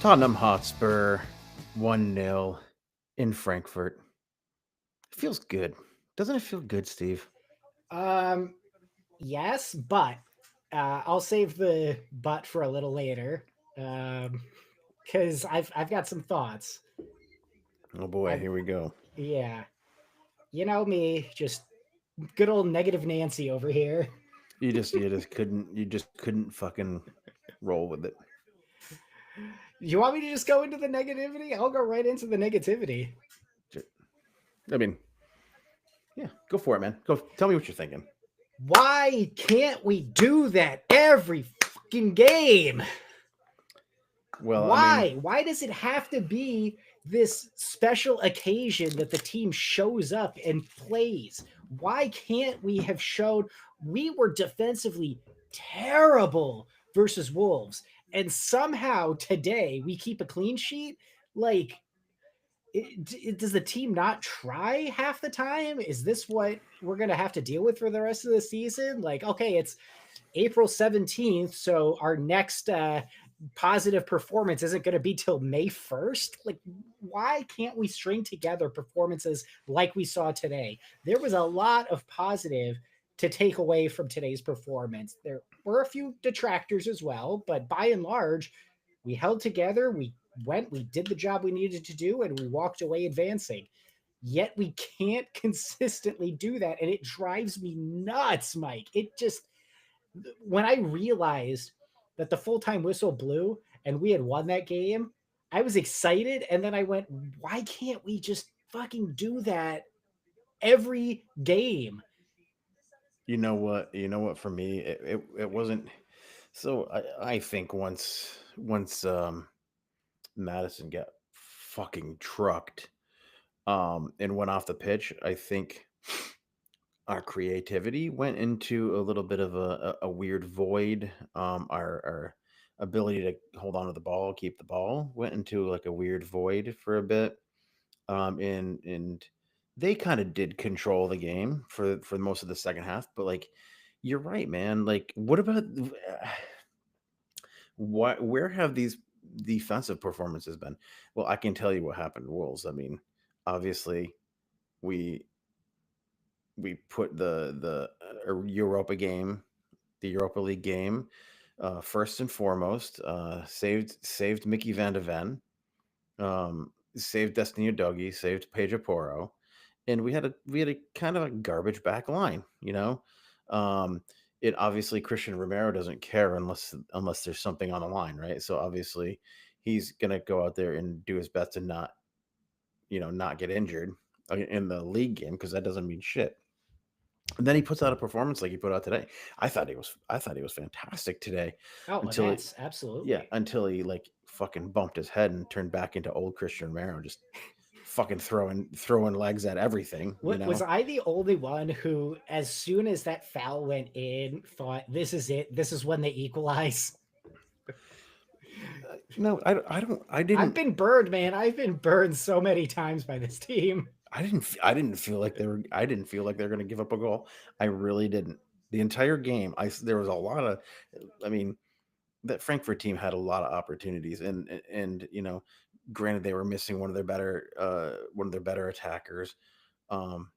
Tottenham Hotspur 1-0 in Frankfurt. It feels good. Doesn't it feel good, Steve? Um, yes, but I'll save the but for a little later. Because I've got some thoughts. Oh boy, I've here we go. yeah, you know me, just good old negative Nancy over here. You just couldn't fucking roll with it. You want me to just go into the negativity? I'll go right into the negativity. Ju- I mean, yeah, go for it, man. Go tell me what you're thinking. Why can't we do that every fucking game? Well, I mean, Why? Why does it have to be this special occasion that the team shows up and plays? Why can't we have showed we were defensively terrible versus Wolves and somehow today we keep a clean sheet? Like, does the team not try half the time? Is this what we're going to have to deal with for the rest of the season? Like, okay, it's April 17th, so our next positive performance isn't going to be till May 1st. Like, why can't we string together performances like we saw today? There was a lot of positive to take away from today's performance. There were a few detractors as well, but by and large, we held together. We did the job we needed to do, and we walked away advancing. Yet we can't consistently do that, and it drives me nuts, Mike. It just when I realized that the full time whistle blew and we had won that game, I was excited. And then I went, why can't we just fucking do that every game? you know what? You know what? For me, it wasn't. So I think once Madison got fucking trucked and went off the pitch, I think our creativity went into a little bit of a weird void. Our ability to hold on to the ball, keep the ball, went into like a weird void for a bit. And they kind of did control the game for most of the second half. But like, you're right, man. Like, what about what? Where have these defensive performances been? Well, I can tell you what happened to Wolves. I mean, obviously we we put the Europa game, the Europa League game, first and foremost. Saved Mickey Van de Ven, saved Destiny Udogie, saved Pedro Porro, and we had a kind of a garbage back line. Um, it obviously Christian Romero doesn't care unless there's something on the line, right? So obviously he's gonna go out there and do his best to not get injured in the league game because that doesn't mean shit. And then he puts out a performance like he put out today. I thought he was fantastic today Oh, until it that's yeah, absolutely. until he like fucking bumped his head and turned back into old Christian Romero, just fucking throwing legs at everything, Was I the only one who, as soon as that foul went in, thought, this is it? This is when they equalize? No, I don't I've been burned, man. I've been burned so many times by this team. I didn't feel like they were going to give up a goal. I really didn't. The entire game, there was a lot of I mean, that Frankfurt team had a lot of opportunities, and granted they were missing one of their better attackers. Um,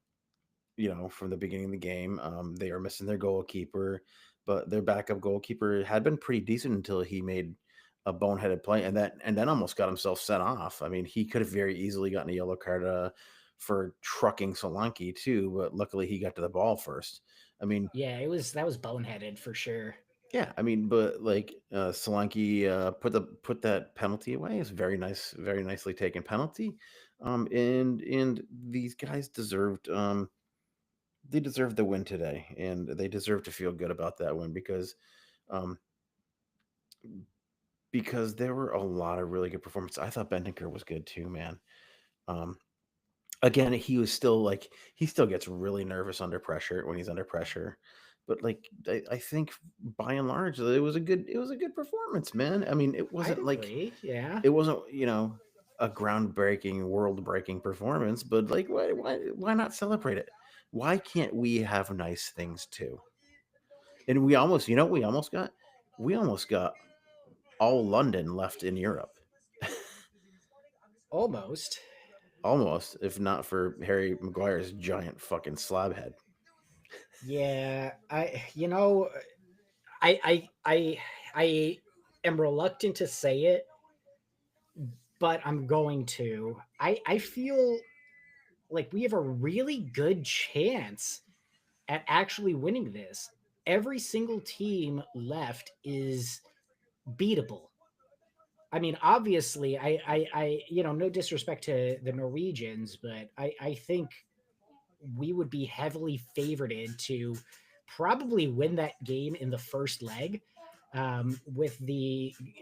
from the beginning of the game, they were missing their goalkeeper, but their backup goalkeeper had been pretty decent until he made a boneheaded play, and then almost got himself sent off. I mean, he could have very easily gotten a yellow card for trucking Solanke too, but luckily he got to the ball first. I mean, Yeah, that was boneheaded for sure. yeah, I mean, but like Solanke put that penalty away. It's very nicely taken penalty. And these guys deserved the win today, and they deserve to feel good about that win um because there were a lot of really good performances. I thought Bentancur was good too, man. Um, Again, he still gets really nervous under pressure when he's under pressure. But like I think by and large it was a good performance, man. I mean, I'd agree. Yeah. it wasn't, a groundbreaking, world breaking performance, but like why not celebrate it? Why can't we have nice things too? And we almost, you know what we almost got? We almost got all London left in Europe. Almost. Almost, if not for Harry Maguire's giant fucking slab head. Yeah, I am reluctant to say it, but I'm going to. I feel like we have a really good chance at actually winning this. Every single team left is beatable. I mean, obviously, no disrespect to the Norwegians, but I think we would be heavily favored to probably win that game in the first leg. With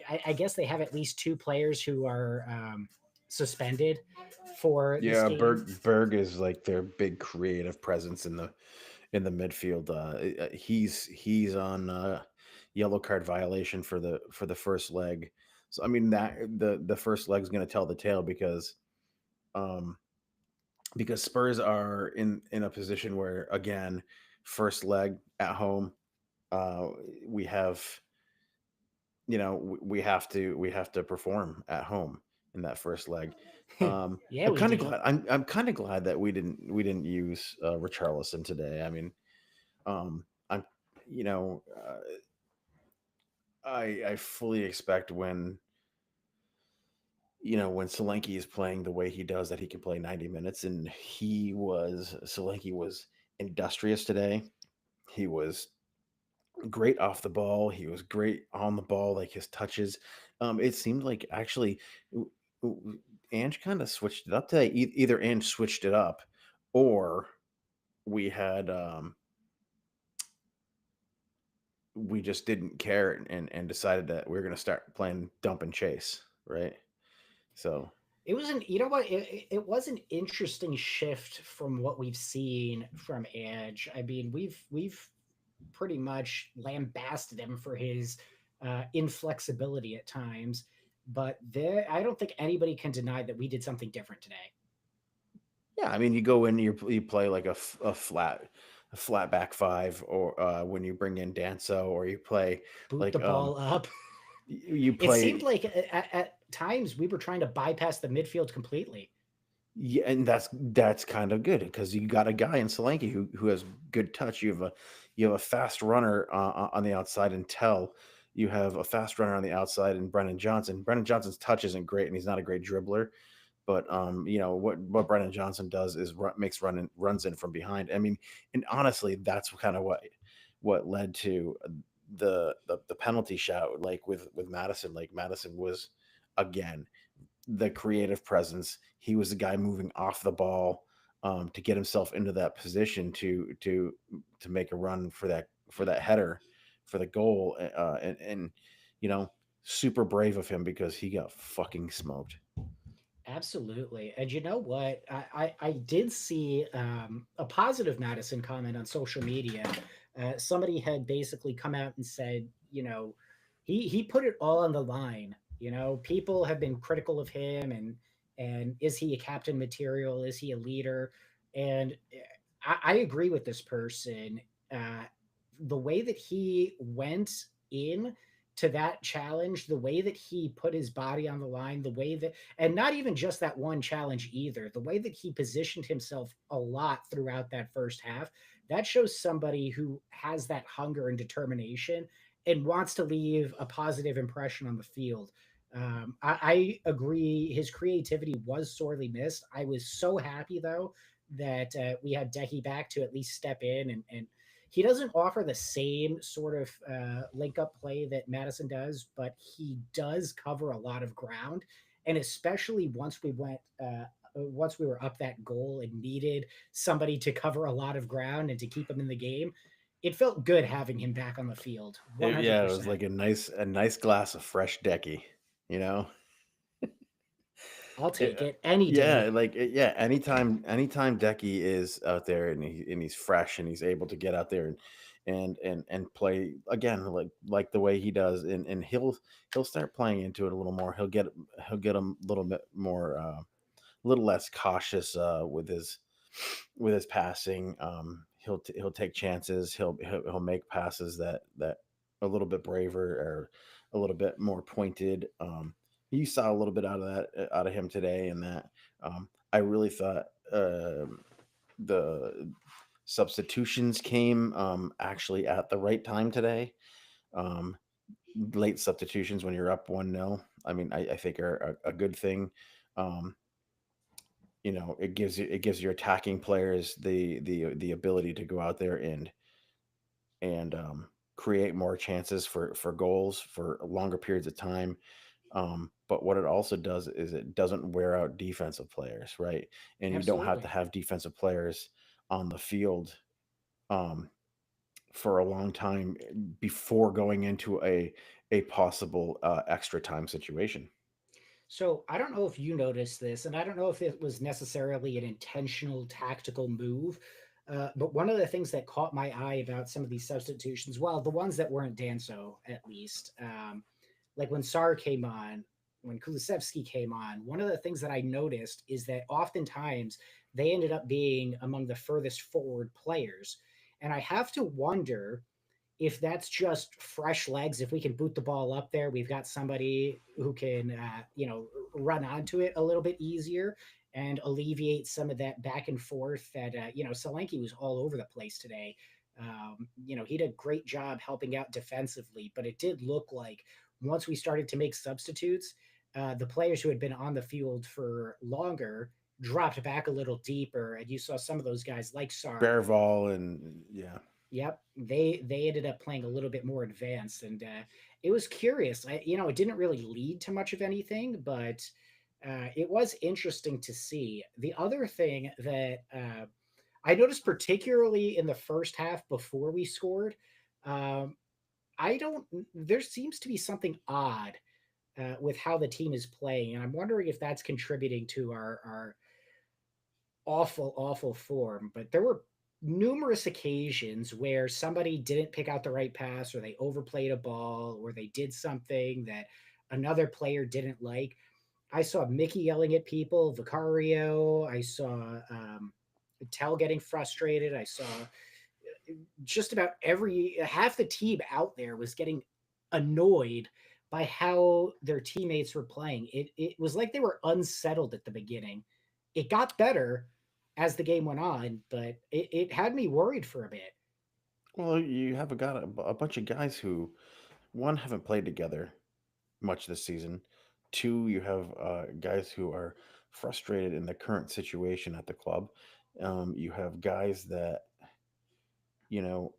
I guess they have at least two players who are suspended for this Yeah, game. Berg is like their big creative presence in the midfield. He's on yellow card violation for the first leg. So I mean that the first leg is going to tell the tale um because Spurs are in a position where again first leg at home uh we have we have to perform at home in that first leg. Yeah, I'm we kind of do. glad. I'm kind of glad that we didn't use Richarlison today. I mean, I'm you know I fully expect when Solanke is playing the way he does that he can play 90 minutes, and Solanke was industrious today. He was great off the ball. He was great on the ball, like his touches. It seemed like actually w- Ange kind of switched it up today. Either Ange switched it up, or we had we just didn't care and decided that we are going to start playing dump and chase, right? So It was an you know what it was an interesting shift from what we've seen from Edge. I mean, we've pretty much lambasted him for his inflexibility at times, but I don't think anybody can deny that we did something different today. yeah, I mean, you go in, you play like a flat back five, or when you bring in Danso, or you play Boot the like ball up. you It seemed play. like at times we were trying to bypass the midfield completely. Yeah, and that's kind of good because you got a guy in Solanke who has good touch. You have a fast runner on the outside in Tell. You have a fast runner on the outside in Brennan Johnson. Brennan Johnson's touch isn't great, and he's not a great dribbler. But what Brennan Johnson does is makes runs in from behind. I mean, and honestly, that's kind of what led to the penalty shout. Like with Madison, like Madison was again the creative presence. He was the guy moving off the ball to get himself into that position to make a run for that header for the goal. And you know, super brave of him because he got fucking smoked. Absolutely. And you know what? I did see a positive Madison comment on social media. Somebody had basically come out and said, he put it all on the line. People have been critical of him, and is he a captain material? Is he a leader? And I agree with this person. Uh, the way that he went in to that challenge, the way that he put his body on the line, the way that, and not even just that one challenge either, the way that he positioned himself a lot throughout that first half, that shows somebody who has that hunger and determination and wants to leave a positive impression on the field. I agree. His creativity was sorely missed. I was so happy though that we had Decky back to at least step in, and he doesn't offer the same sort of link up play that Madison does, but he does cover a lot of ground. And especially once we were up that goal and needed somebody to cover a lot of ground and to keep him in the game, it felt good having him back on the field. Yeah, it was 100%. like a nice glass of fresh Decky, you know. I'll It, take it any yeah, day. yeah. Anytime Decky is out there and he's fresh and he's able to get out there and play again like the way he does, and he'll start playing into it a little more. He'll get a little bit more, a little less cautious with his passing. He'll take chances. He'll make passes that a little bit braver or a little bit more pointed. you saw a little bit out of out of him today, and that I really thought the substitutions came actually at the right time today. Um, Late substitutions when you're up 1-0, I mean, I think are a good thing. Um, it gives your attacking players the ability to go out there and create more chances for goals for longer periods of time. But what it also does is it doesn't wear out defensive players, right? And you don't have to Absolutely. have defensive players on the field um, for a long time before going into a possible extra time situation. So I don't know if you noticed this, and I don't know if it was necessarily an intentional tactical move, but one of the things that caught my eye about some of these substitutions, well, the ones that weren't Danso at least, like when Sar came on, when Kulusevski came on, one of the things that I noticed is that oftentimes they ended up being among the furthest forward players. And I have to wonder if that's just fresh legs, if we can boot the ball up there, we've got somebody who can, run onto it a little bit easier and alleviate some of that back and forth that, Solanke was all over the place today. He did a great job helping out defensively, but it did look like once we started to make substitutes, the players who had been on the field for longer dropped back a little deeper. And you saw some of those guys like Sar. Bearval and yeah. Yep, they ended up playing a little bit more advanced, and it was curious. It didn't really lead to much of anything, but it was interesting to see. The other thing that I noticed, particularly in the first half before we scored, um, I don't. There seems to be something odd with how the team is playing, and I'm wondering if that's contributing to our awful, awful form. But there were numerous occasions where somebody didn't pick out the right pass, or they overplayed a ball, or they did something that another player didn't like. I saw Mickey yelling at people, Vicario. I saw Tell getting frustrated. I saw just about every half the team out there was getting annoyed by how their teammates were playing. It was like they were unsettled at the beginning. It got better as the game went on, but it had me worried for a bit. Well, you have a bunch of guys who one haven't played together much this season. Two, you have guys who are frustrated in the current situation at the club. You have guys that you know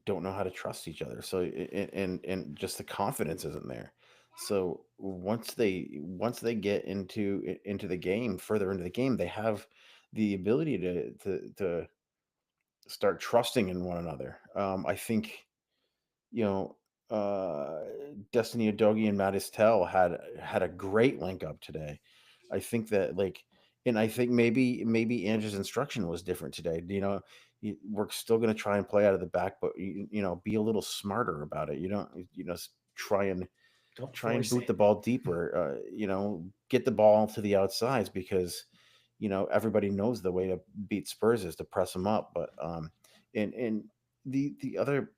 don't know how to trust each other. So and just the confidence isn't there. So once they get into the game, further into the game, they have the ability to start trusting in one another. I think you know uh Destiny Adogi and Matistel had a great link up today. I think that like and I think maybe Andrew's instruction was different today. We're still going to try and play out of the back, but be a little smarter about it. You don't Don't try and force boot the it. ball deeper. Get the ball to the outsides because everybody knows the way to beat Spurs is to press them up. But and the other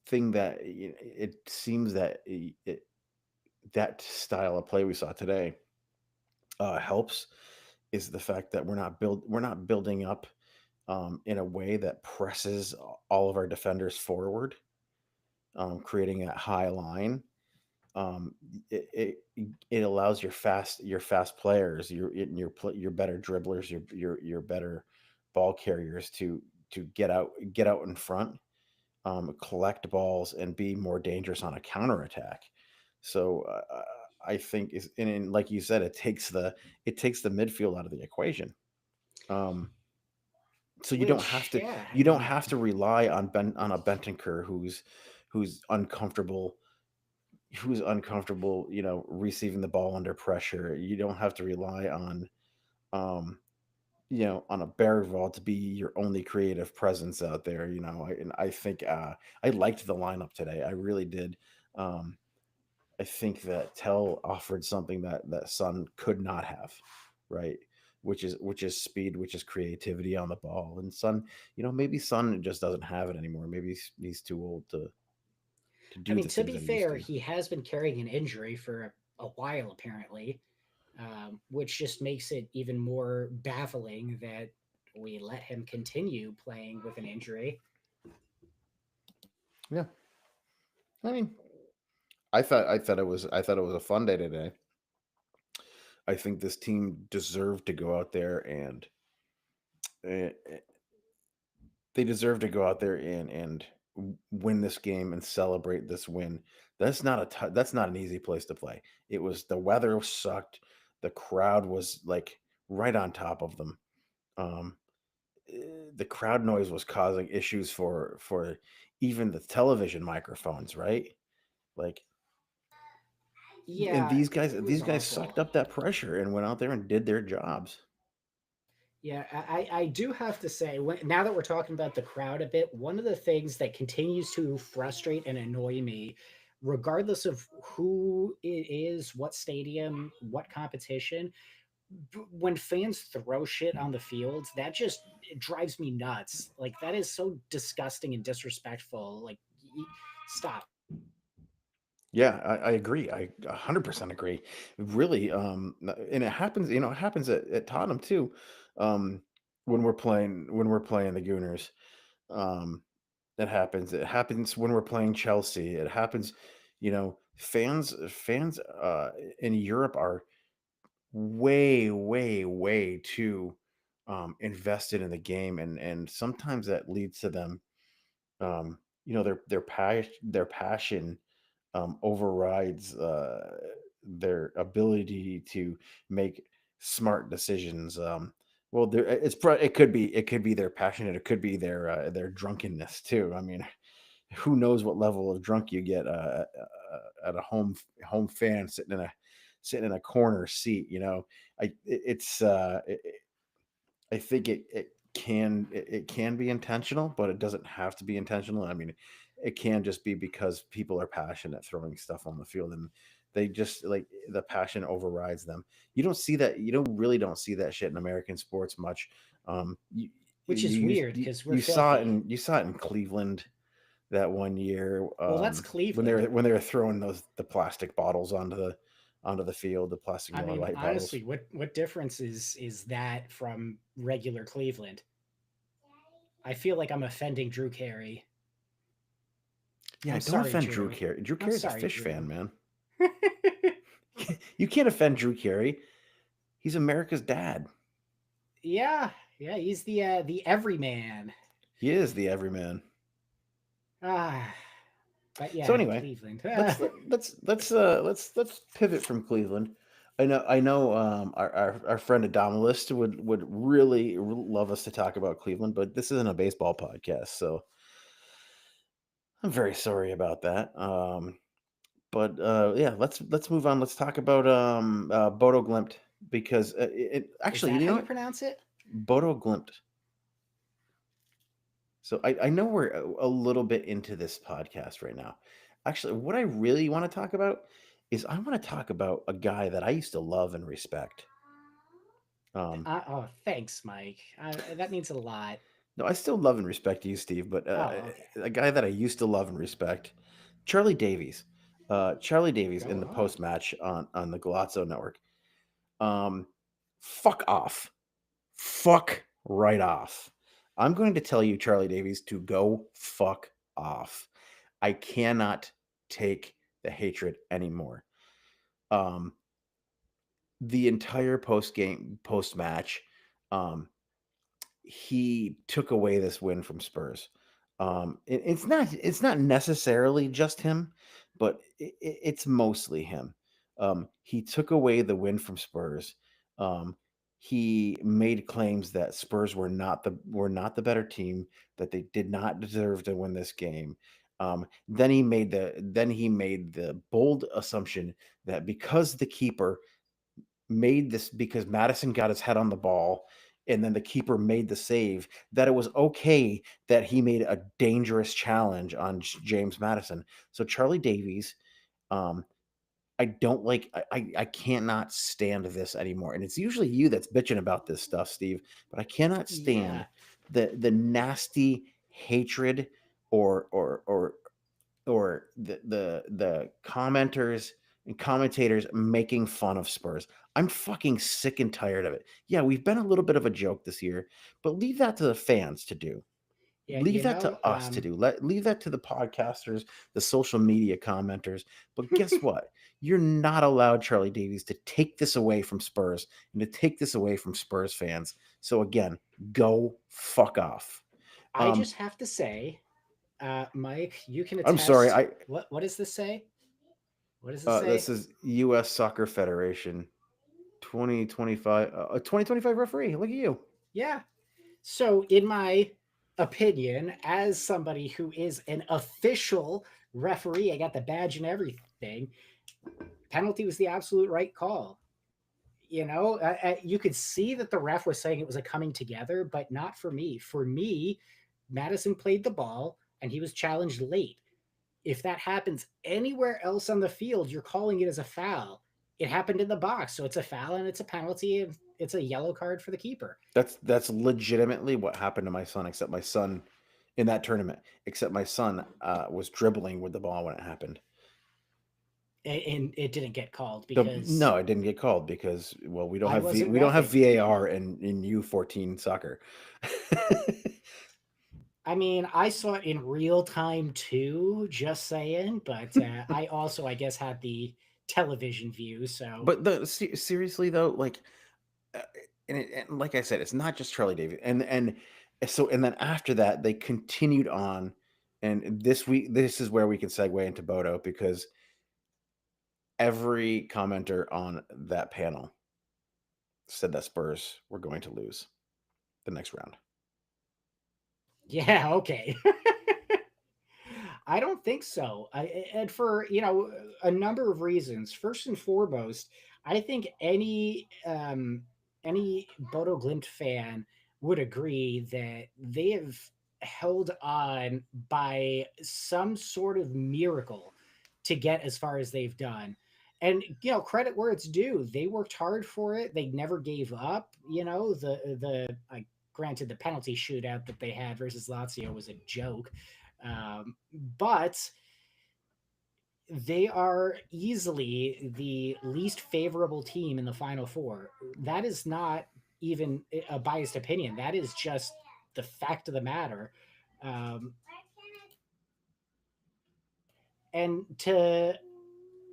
thing that it seems that that style of play we saw today helps is the fact that we're not building up in a way that presses all of our defenders forward, creating that high line. Um, it allows your fast players, your better dribblers, your better ball carriers to get out in front, collect balls, and be more dangerous on a counterattack. So I think and like you said, it takes the midfield out of the equation. Um, so Which, yeah, you don't have to rely on on a Bentancur who's uncomfortable receiving the ball under pressure. You don't have to rely um, on a Bergvall to be your only creative presence out there. And I think I liked the lineup today. I really did. Um, I think that Tell offered something that Sun could not have, right? Which is speed, which is creativity on the ball. And Sun, maybe Sun just doesn't have it anymore. Maybe he's too old to I do mean, the to things be that he used fair, to. he has been carrying an injury for a while, apparently, which just makes it even more baffling that we let him continue playing with an injury. Yeah, I mean, I thought it was a fun day today. I think this team deserved to go out there and eh, they deserve to go out there and win this game and celebrate this win. That's not an easy place to play. It was the weather sucked. The crowd was like right on top of them. Um, the crowd noise was causing issues for even the television microphones, right? Like, and Yeah, it was these guys awful. sucked up that pressure and went out there and did their jobs. Yeah, I do have to say, now that we're talking about the crowd a bit, one of the things that continues to frustrate and annoy me, regardless of who it is, what stadium, what competition, when fans throw shit on the fields, that just it drives me nuts. Like that is so disgusting and disrespectful. Like, stop. Yeah, I agree. I 100% agree. Really, and it happens, it happens at Tottenham too. Um, when we're playing the Gooners, um, it happens. It happens when we're playing Chelsea. It happens, fans in Europe are way, way, way too invested in the game, and sometimes that leads to them, their passion overrides their ability to make smart decisions. Well, it could be their passion, and it could be their drunkenness too. I mean, who knows what level of drunk you get at a home fan sitting in a corner seat. I think it can be intentional, but it doesn't have to be intentional. I mean, it can just be because people are passionate throwing stuff on the field, and they just like the passion overrides them. You don't see that. You don't see that shit in American sports much. You Which is weird because we're filthy. you saw it in Cleveland that one year, Well, that's Cleveland. when they were throwing the plastic bottles onto the field, the plastic I Miller mean, Lite bottles. honestly, what difference is that from regular Cleveland? I feel like I'm offending Drew Carey. Yeah, I'm don't sorry, offend Drew Drew. Carey. Drew I'm Carey's a sorry, fish fan, Drew. man. You can't offend Drew Carey. He's America's dad. Yeah, yeah, he's the everyman. He is the everyman. Ah, but So yeah, anyway, Cleveland. let's pivot from Cleveland. I know our friend Adomalist would really love us to talk about Cleveland, but this isn't a baseball podcast, so I'm very sorry about that. But yeah, let's move on. Let's talk about Bodo Glimt because Is actually, that you how know you what? pronounce it? Bodo Glimt. So I know we're a little bit into this podcast right now. Actually, what I really want to talk about is I want to talk about a guy that I used to love and respect. Um, Oh, thanks, Mike. That means a lot. no, I still love and respect you, Steve, but Oh, okay. a guy that I used to love and respect, Charlie Davies. Charlie Davies Go in the on. post match on the Galazzo Network. Um, fuck off. Fuck right off. I'm going to tell you, Charlie Davies, to go fuck off. I cannot take the hatred anymore. Um, the entire post match, um, he took away this win from Spurs. It's not necessarily just him, but it's mostly him. He took away the win from Spurs. Um, he made claims that Spurs were not the better team, that they did not deserve to win this game. Then he made the bold assumption that because the keeper made this because Madison got his head on the ball and then the keeper made the save, that it was okay that he made a dangerous challenge on James Madison. So Charlie Davies, um, I don't like I cannot stand this anymore. And it's usually you that's bitching about this stuff, Steve, but I cannot Yeah. stand the nasty hatred or or or the commenters and commentators making fun of Spurs. I'm fucking sick and tired of it. Yeah, we've been a little bit of a joke this year, but leave that to the fans to do. Yeah, Leave that to us to do. Leave that to the podcasters, the social media commenters. But guess what? You're not allowed, Charlie Davies, to take this away from Spurs and to take this away from Spurs fans. So again, go fuck off. I just have to say, Mike, you can I'm sorry. attest. What does this say? What does it This say? is U.S. Soccer Federation 2025, a 2025 referee. Look at you. Yeah. So, in my opinion, as somebody who is an official referee, I got the badge and everything. Penalty was the absolute right call. You could see that the ref was saying it was a coming together, but not for me. For me, Madison played the ball and he was challenged late. If that happens anywhere else on the field, you're calling it as a foul. It happened in the box, so it's a foul and it's a penalty and it's a yellow card for the keeper. That's legitimately what happened to my son, except my son in that tournament, except my son was dribbling with the ball when it happened. And it didn't get called No, because it didn't get called because, well, we don't I have wasn't we don't have reffing. VAR in U14 soccer. I mean, I saw it in real time too, just saying, but I also, I guess, had the television view. So, But seriously though, like, uh, and like I said, it's not just Charlie Davies, and so and then after that they continued on, and this week this is where we can segue into Bodo because every commenter on that panel said that Spurs were going to lose the next round. yeah, okay. I don't think so. And for a number of reasons. First and foremost, I think any Bodo Glimt fan would agree that they have held on by some sort of miracle to get as far as they've done. And credit where it's due. They worked hard for it. They never gave up. Granted, the penalty shootout that they had versus Lazio was a joke, but they are easily the least favorable team in the Final Four. That is not even a biased opinion. That is just the fact of the matter. Um, and to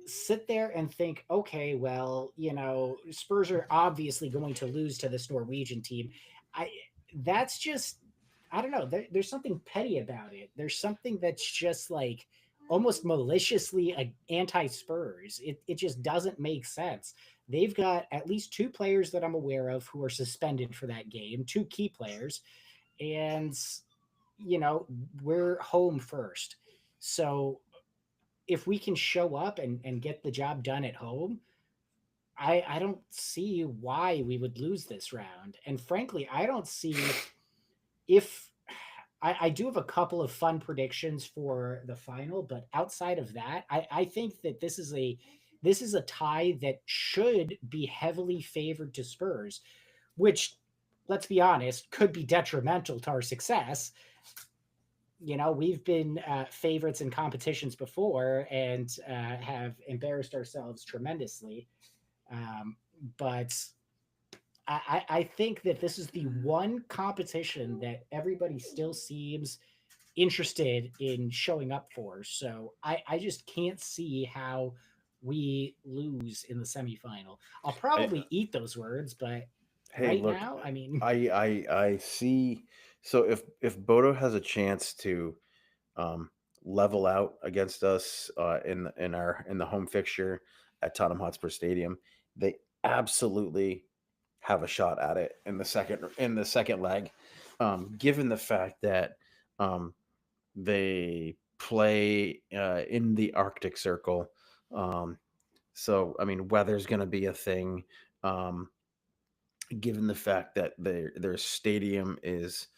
sit there and think, okay, well, Spurs are obviously going to lose to this Norwegian team. I that's just I don't know. There's something petty about it. There's something that's just like almost maliciously anti-Spurs. It just doesn't make sense. They've got at least two players that I'm aware of who are suspended for that game, two key players, and you know we're home first. So if we can show up and get the job done at home, I don't see why we would lose this round. And frankly, I don't see if I do have a couple of fun predictions for the final, but outside of that, I think that this is a tie that should be heavily favored to Spurs, which, let's be honest, could be detrimental to our success. We've been favorites in competitions before and have embarrassed ourselves tremendously. Um, but I think that this is the one competition that everybody still seems interested in showing up for. So I just can't see how we lose in the semifinal. I'll I, probably eat those words, but hey, right look, now, I mean, I see. So if Bodo has a chance to um, level out against us in the home fixture at Tottenham Hotspur Stadium, they absolutely have a shot at it in the second leg. Given the fact that um, they play in the Arctic Circle, so I mean weather's going to be a thing. Um, Given the fact that their stadium is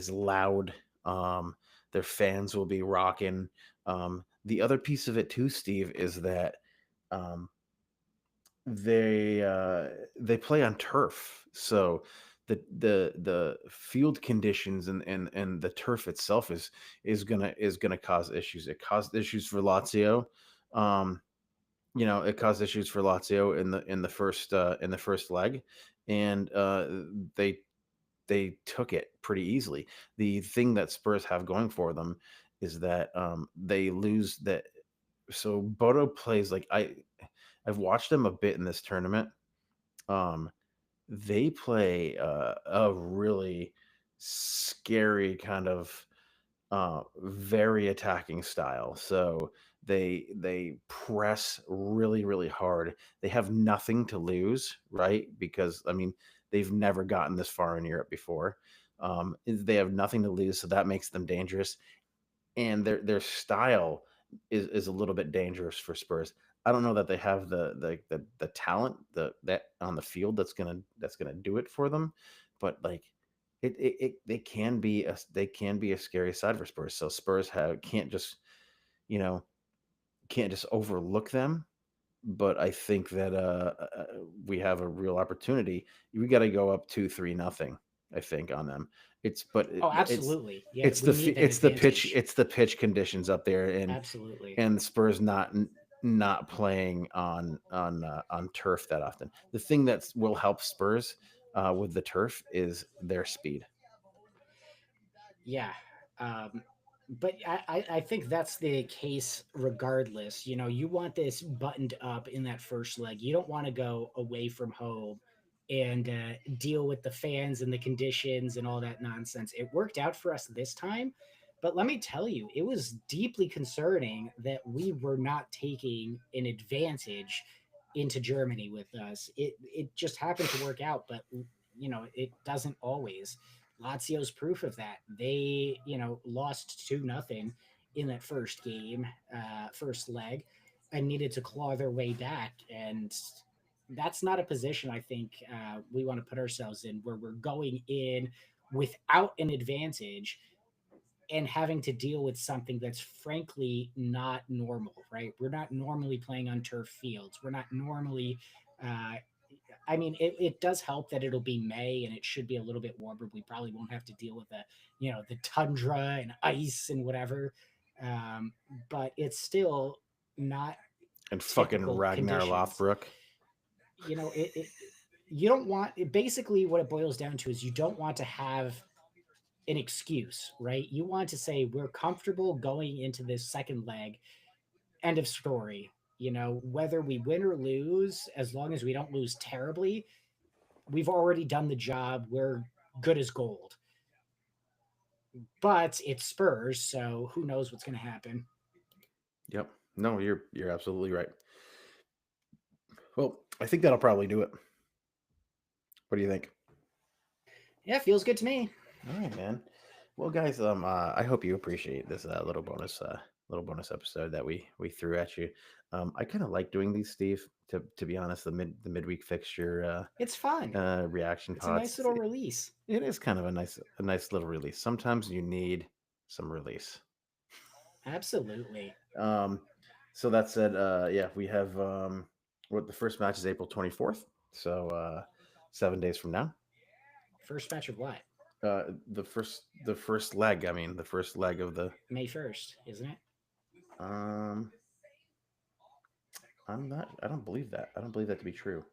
loud, their fans will be rocking. The other piece of it too, Steve, is that um, they play on turf, so the field conditions and the turf itself is gonna cause issues. It caused issues for Lazio. Um, it caused issues for Lazio in the first leg, and they they took it pretty easily. The thing that Spurs have going for them is that they lose that. So Bodo plays like I've watched them a bit in this tournament. Um, they play a really scary kind of very attacking style. So they press really really hard. They have nothing to lose, right? Because I mean they've never gotten this far in Europe before. They have nothing to lose, so that makes them dangerous. And their style is a little bit dangerous for Spurs. I don't know that they have the talent that on the field that's gonna do it for them, but like it they can be a scary side for Spurs. So Spurs have you know can't just overlook them. But I think that we have a real opportunity. We got to go up 2-3 nothing. I think on them. It's but Oh, it's absolutely. Yeah, we need that it's the pitch advantage. it's the pitch conditions up there, Absolutely. and the Spurs not playing on turf that often. The thing that will help Spurs with the turf is their speed. Yeah. Um, but I think that's the case regardless. You know, you want this buttoned up in that first leg. You don't want to go away from home and deal with the fans and the conditions and all that nonsense. It worked out for us this time. But let me tell you, it was deeply concerning that we were not taking an advantage into Germany with us. It just happened to work out, but it doesn't always. Lazio's proof of that. They, lost 2-0 in that first game, first leg, and needed to claw their way back. And that's not a position I think we want to put ourselves in, where we're going in without an advantage and having to deal with something that's frankly not normal, right? We're not normally playing on turf fields. We're not normally uh, I mean, it does help that it'll be May and it should be a little bit warmer. We probably won't have to deal with the tundra and ice and whatever. Um, but it's still not And fucking typical Ragnar conditions. Lothbrok. You don't want basically what it boils down to is you don't want to have an excuse, right? You want to say we're comfortable going into this second leg. End of story. Whether we win or lose, as long as we don't lose terribly, we've already done the job. We're good as gold. But it's Spurs, so who knows what's going to happen. Yep. No, you're absolutely right. Well, I think that'll probably do it. What do you think? Yeah, feels good to me. All right, man. Well, guys, I hope you appreciate this little bonus episode that we threw at you. I kind of like doing these, Steve. To be honest, the midweek fixture It's fun. reaction It's a nice pods. little release. It is kind of a nice little release. Sometimes you need some release. Absolutely. Um, so that said, yeah, we have what the first match is April 24th. So 7 days from now. First match of what? The first leg. I mean, the first leg of the. May 1st, isn't it? Um, I'm not. I don't believe that. I don't believe that to be true.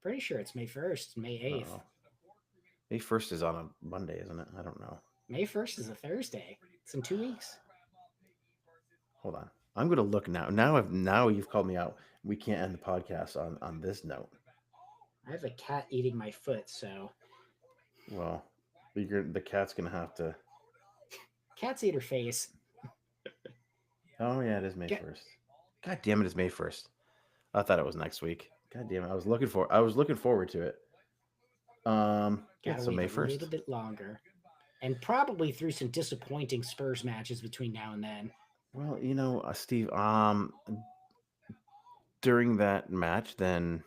Pretty sure it's May 1st, May 8th. Oh, May 1st is on a Monday, isn't it? I don't know. May 1st is a Thursday. It's in 2 weeks. Hold on. I'm gonna look now. Now you've called me out. We can't end the podcast on this note. I have a cat eating my foot, so. Well, the cat's gonna have to. Cats eat her face. Oh yeah, it is May Get, 1st. God damn it, it's May 1st. I thought it was next week. God damn it, I was looking forward to it. Yeah, gotta so wait May a 1st. little bit longer. And probably through some disappointing Spurs matches between now and then. Well, Steve, during that match, then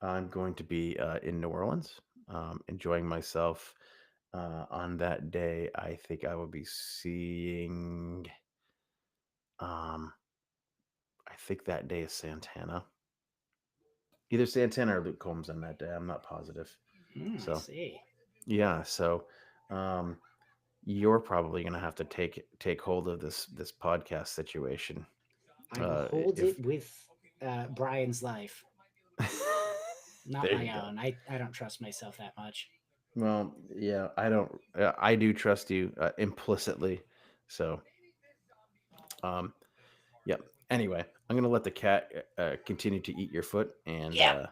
I'm going to be in New Orleans, enjoying myself. On that day, I think I will be seeing. Um, I think that day is Santana. Either Santana or Luke Combs on that day. I'm not positive. I So see. yeah, so um, you're probably gonna have to take hold of this podcast situation. I will hold it with Brian's life, not There my you go. own. I don't trust myself that much. Well, yeah, I don't. I do trust you implicitly. So, um, yep. Anyway, I'm gonna let the cat continue to eat your foot, and Yeah.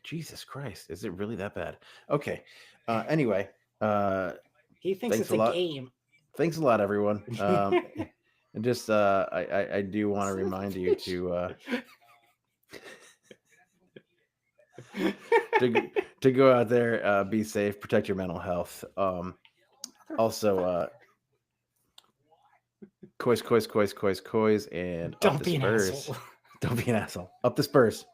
Jesus Christ, is it really that bad? Okay. Anyway, uh, He thinks thanks it's a a lot. game. Thanks a lot, everyone. And just I do want to remind you to go out there, be safe, protect your mental health. Also, coys, and up Don't the be an Spurs. asshole. Don't be an asshole. Up the Spurs.